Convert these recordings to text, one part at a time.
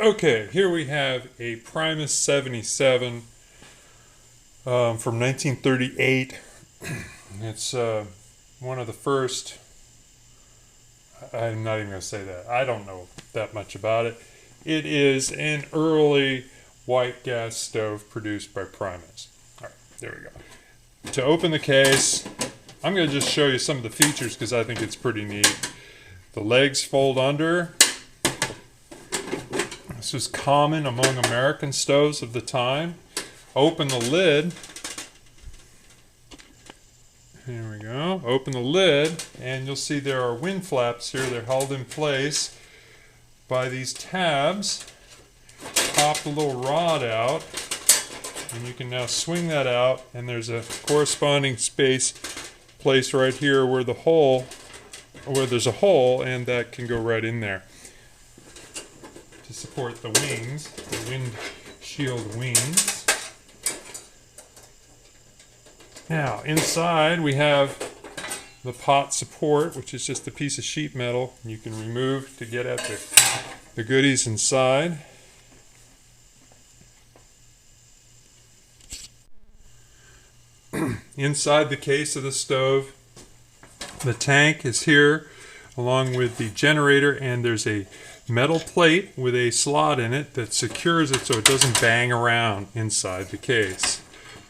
Okay, here we have a Primus 77 from 1938. It's one of the first. I'm not even going to say that. I don't know that much about it. It is an early white gas stove produced by Primus. All right, there we go. To open the case, I'm going to just show you some of the features because I think it's pretty neat. The legs fold under. This was common among American stoves of the time. Open the lid. Here we go. Open the lid, and you'll see there are wind flaps here. They're held in place by these tabs. Pop the little rod out, and you can now swing that out, and there's a corresponding space placed right here where there's a hole, and that can go right in there to support the wings, the windshield wings. Now, inside we have the pot support, which is just a piece of sheet metal you can remove to get at the goodies inside. Inside the case of the stove, the tank is here along with the generator, and there's a metal plate with a slot in it that secures it so it doesn't bang around inside the case.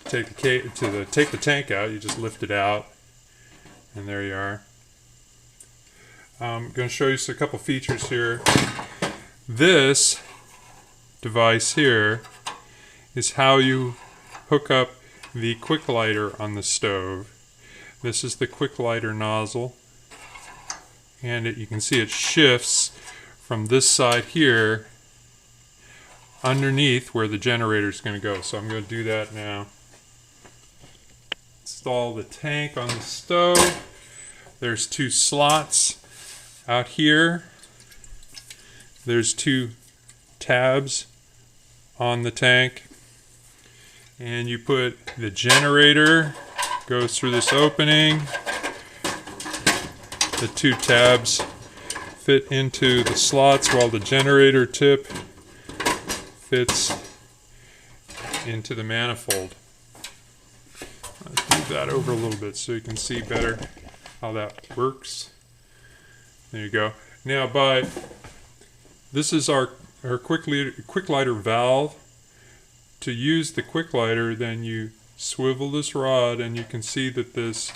Take the tank out, you just lift it out, and there you are. I'm going to show you a couple features here. This device here is how you hook up the quick lighter on the stove. This is the quick lighter nozzle, and you can see it shifts from this side here underneath where the generator is going to go. So I'm going to do that now. Install the tank on the stove. There's two slots out here. There's two tabs on the tank, and you put the generator goes through this opening. The two tabs fit into the slots while the generator tip fits into the manifold. Let's move that over a little bit so you can see better how that works. There you go. Now, this is our quick lighter valve. To use the quick lighter, then you swivel this rod, and you can see that this,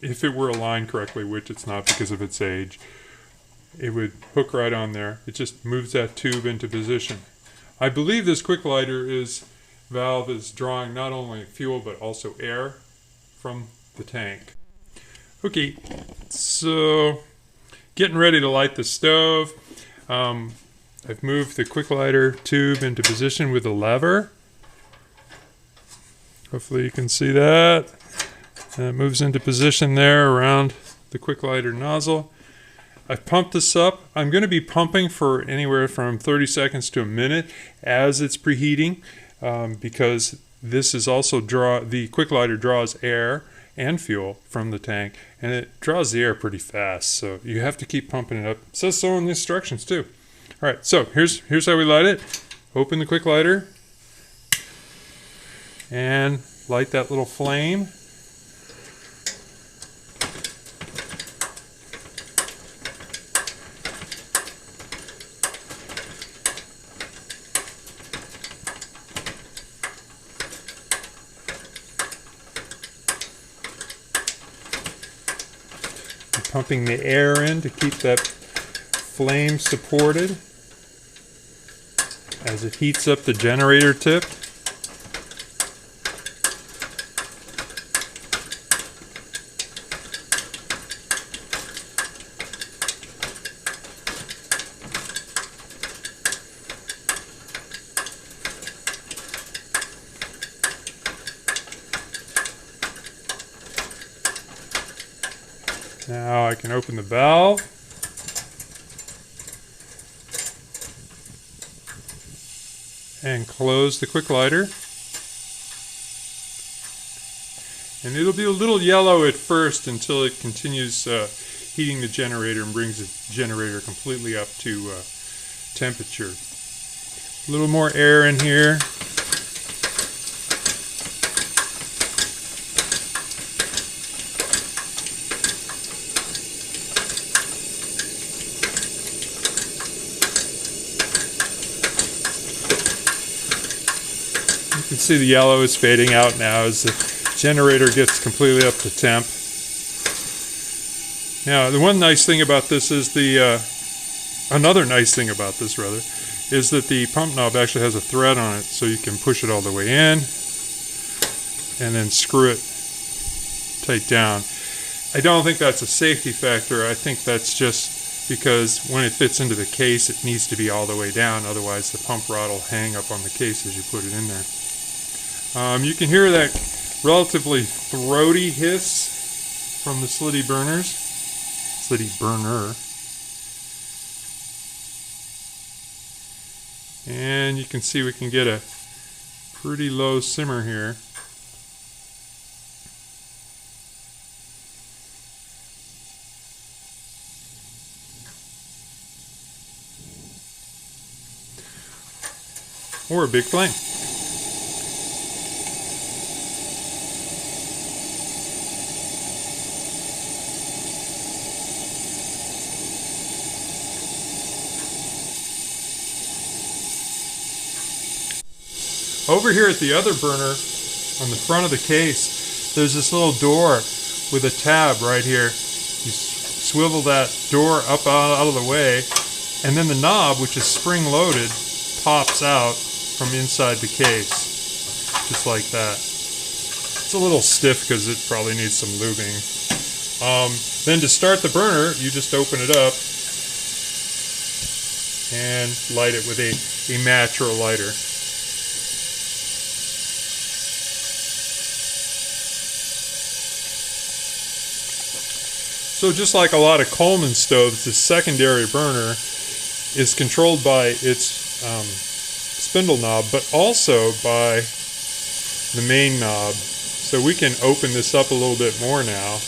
if it were aligned correctly, which it's not because of its age, it would hook right on there. It just moves that tube into position. I believe this quick lighter valve is drawing not only fuel but also air from the tank. Okay, so getting ready to light the stove. I've moved the quick lighter tube into position with a lever. Hopefully you can see that. And it moves into position there around the quick lighter nozzle. I've pumped this up. I'm going to be pumping for anywhere from 30 seconds to a minute as it's preheating, because this is also the quick lighter draws air and fuel from the tank, and it draws the air pretty fast, so you have to keep pumping it up. It says so in the instructions too. All right, so here's how we light it. Open the quick lighter and light that little flame. Pumping the air in to keep that flame supported as it heats up the generator tip. Now I can open the valve. And close the quick lighter. And it'll be a little yellow at first until it continues heating the generator and brings the generator completely up to temperature. A little more air in here. You can see the yellow is fading out now as the generator gets completely up to temp. Now, the one nice thing about this is another nice thing about this rather, is that the pump knob actually has a thread on it, so you can push it all the way in and then screw it tight down. I don't think that's a safety factor. I think that's just because when it fits into the case, it needs to be all the way down. Otherwise, the pump rod will hang up on the case as you put it in there. You can hear that relatively throaty hiss from the slitty burner. And you can see we can get a pretty low simmer here. Or a big flame. Over here at the other burner, on the front of the case, there's this little door with a tab right here. You swivel that door up out of the way, and then the knob, which is spring-loaded, pops out from inside the case, just like that. It's a little stiff because it probably needs some lubing. Then to start the burner, you just open it up and light it with a match or a lighter. So just like a lot of Coleman stoves, the secondary burner is controlled by its spindle knob, but also by the main knob. So we can open this up a little bit more now.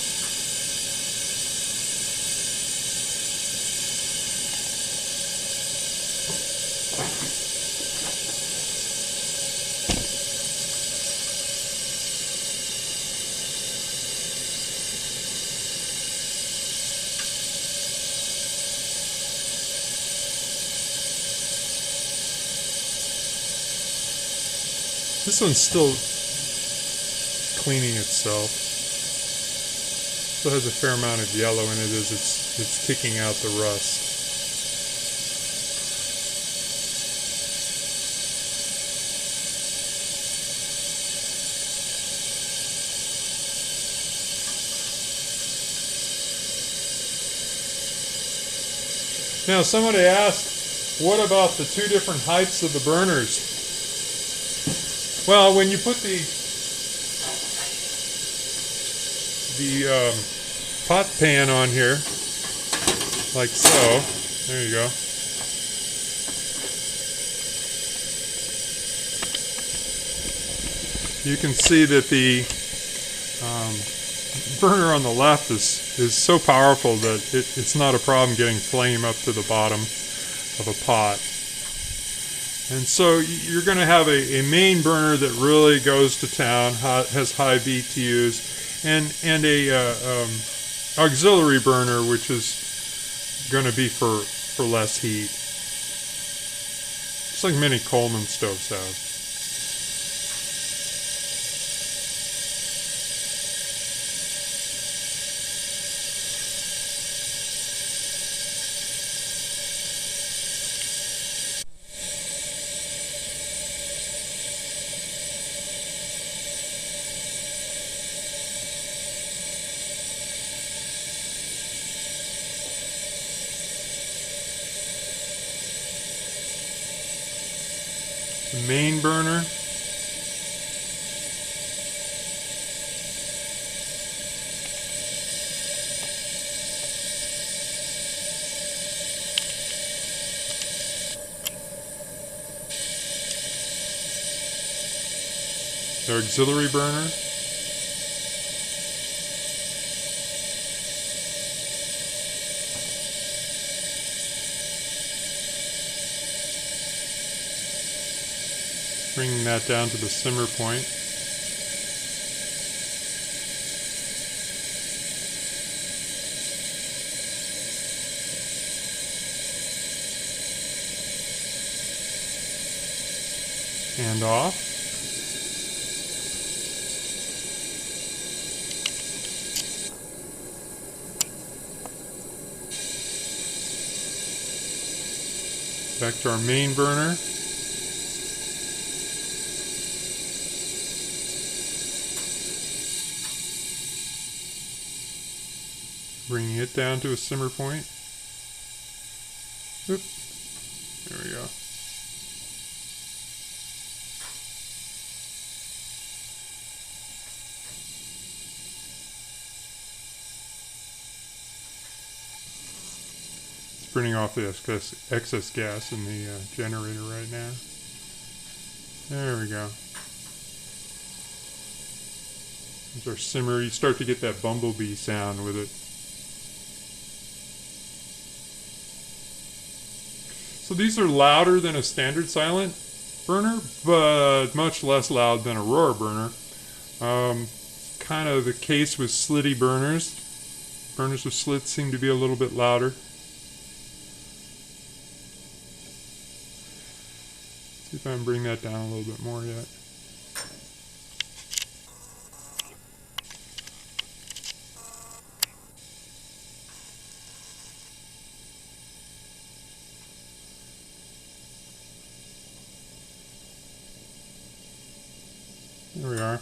This one's still cleaning itself. Still has a fair amount of yellow in it as it's kicking out the rust. Now somebody asked, what about the two different heights of the burners? Well, when you put the pot pan on here, like so, there you go. You can see that the burner on the left is so powerful that it's not a problem getting flame up to the bottom of a pot. And so you're going to have a main burner that really goes to town, has high BTUs, and a auxiliary burner which is going to be for less heat, just like many Coleman stoves have. The main burner. The auxiliary burner. Bringing that down to the simmer point. And off. Back to our main burner. Bringing it down to a simmer point. Oop. There we go. Burning off the excess gas in the generator right now. There we go. There's our simmer. You start to get that bumblebee sound with it. So these are louder than a standard silent burner, but much less loud than a roar burner. Kind of the case with slitty burners. Burners with slits seem to be a little bit louder. See if I can bring that down a little bit more yet. There we are.